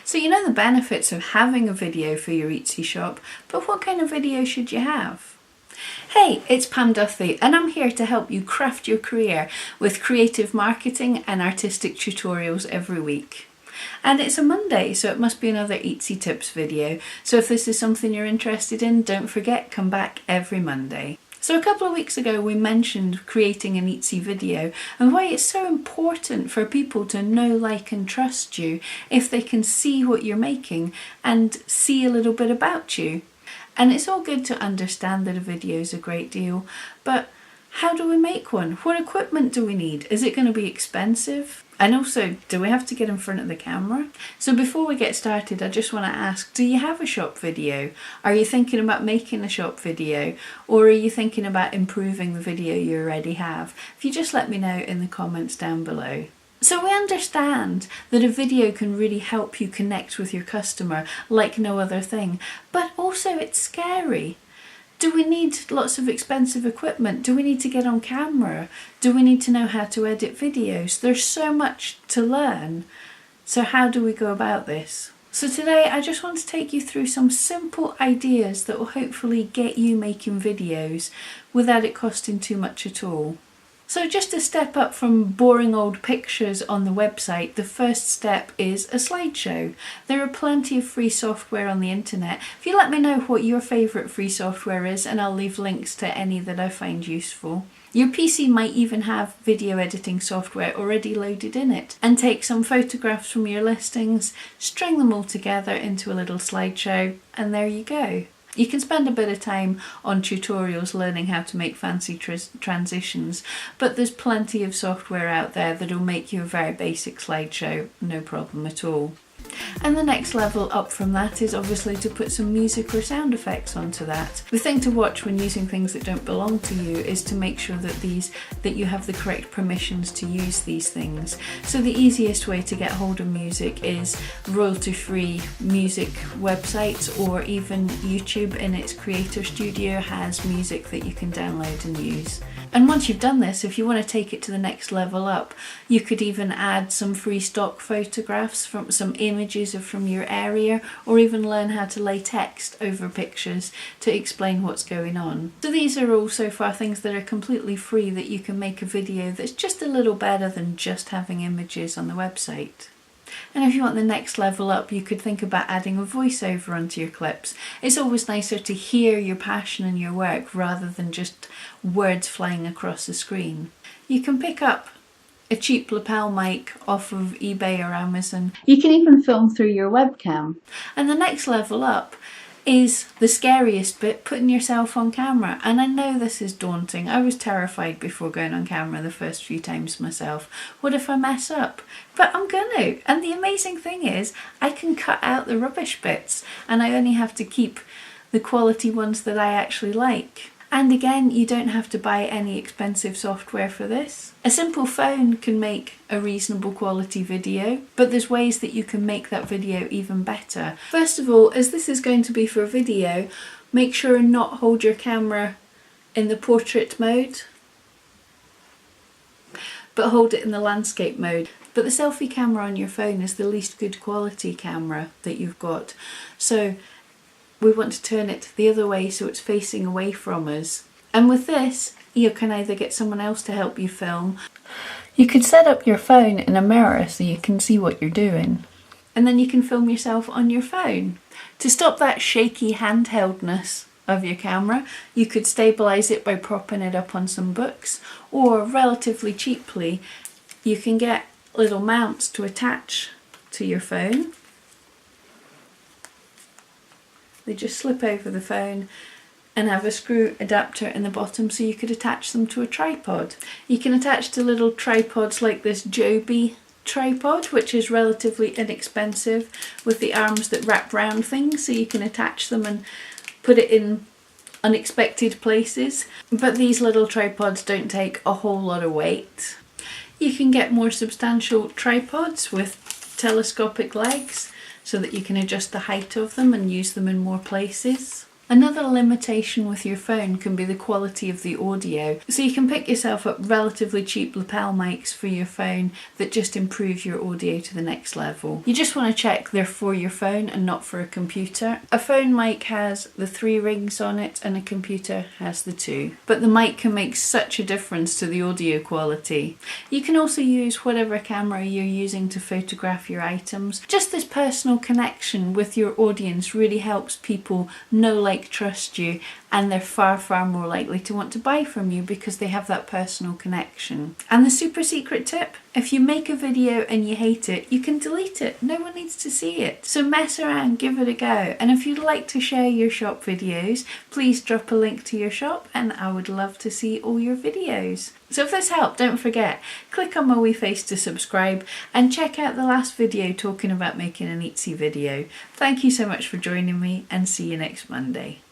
So you know the benefits of having a video for your Etsy shop, but what kind of video should you have? Hey, it's Pam Duthie and I'm here to help you craft your career with creative marketing and artistic tutorials every week. And it's a Monday, so it must be another Etsy tips video. So if this is something you're interested in, don't forget, come back every Monday. So a couple of weeks ago we mentioned creating an Etsy video and why it's so important for people to know, like and trust you if they can see what you're making and see a little bit about you. And it's all good to understand that a video is a great deal, but how do we make one? What equipment do we need? Is it going to be expensive? And also, do we have to get in front of the camera? So before we get started, I just want to ask, do you have a shop video? Are you thinking about making a shop video? Or are you thinking about improving the video you already have? If you just let me know in the comments down below. So we understand that a video can really help you connect with your customer like no other thing, but also it's scary. Do we need lots of expensive equipment? Do we need to get on camera? Do we need to know how to edit videos? There's so much to learn. So how do we go about this? So today I just want to take you through some simple ideas that will hopefully get you making videos without it costing too much at all. So just to step up from boring old pictures on the website, the first step is a slideshow. There are plenty of free software on the internet. If you let me know what your favourite free software is, and I'll leave links to any that I find useful. Your PC might even have video editing software already loaded in it, and take some photographs from your listings, string them all together into a little slideshow, and there you go. You can spend a bit of time on tutorials learning how to make fancy transitions, but there's plenty of software out there that'll make you a very basic slideshow, no problem at all. And the next level up from that is obviously to put some music or sound effects onto that. The thing to watch when using things that don't belong to you is to make sure that you have the correct permissions to use these things. So the easiest way to get hold of music is royalty-free music websites, or even YouTube in its creator studio has music that you can download and use. And once you've done this, if you want to take it to the next level up, you could even add some free stock photographs from some images from your area, or even learn how to lay text over pictures to explain what's going on. So these are all so far things that are completely free that you can make a video that's just a little better than just having images on the website. And if you want the next level up, you could think about adding a voiceover onto your clips. It's always nicer to hear your passion in your work rather than just words flying across the screen. You can pick up a cheap lapel mic off of eBay or Amazon. You can even film through your webcam. And the next level up is the scariest bit, putting yourself on camera. And I know this is daunting. I was terrified before going on camera the first few times myself. What if I mess up? But I'm gonna. And the amazing thing is I can cut out the rubbish bits and I only have to keep the quality ones that I actually like. And again, you don't have to buy any expensive software for this. A simple phone can make a reasonable quality video, but there's ways that you can make that video even better. First of all, as this is going to be for a video, make sure and not hold your camera in the portrait mode, but hold it in the landscape mode. But the selfie camera on your phone is the least good quality camera that you've got. So we want to turn it the other way so it's facing away from us. And with this, you can either get someone else to help you film. You could set up your phone in a mirror so you can see what you're doing. And then you can film yourself on your phone. To stop that shaky handheldness of your camera, you could stabilize it by propping it up on some books, or relatively cheaply, you can get little mounts to attach to your phone. They just slip over the phone and have a screw adapter in the bottom so you could attach them to a tripod. You can attach to little tripods like this Joby tripod, which is relatively inexpensive, with the arms that wrap round things so you can attach them and put it in unexpected places. But these little tripods don't take a whole lot of weight. You can get more substantial tripods with telescopic legs so that you can adjust the height of them and use them in more places. Another limitation with your phone can be the quality of the audio. So you can pick yourself up relatively cheap lapel mics for your phone that just improve your audio to the next level. You just want to check they're for your phone and not for a computer. A phone mic has the 3 rings on it and a computer has the 2. But the mic can make such a difference to the audio quality. You can also use whatever camera you're using to photograph your items. Just this personal connection with your audience really helps people know, like, trust you, and they're far more likely to want to buy from you because they have that personal connection. And the super secret tip, if you make a video and you hate it, you can delete it. No one needs to see it. So mess around, give it a go. And if you'd like to share your shop videos, please drop a link to your shop and I would love to see all your videos. So if this helped, don't forget, click on my wee face to subscribe and check out the last video talking about making an Etsy video. Thank you so much for joining me and see you next Monday.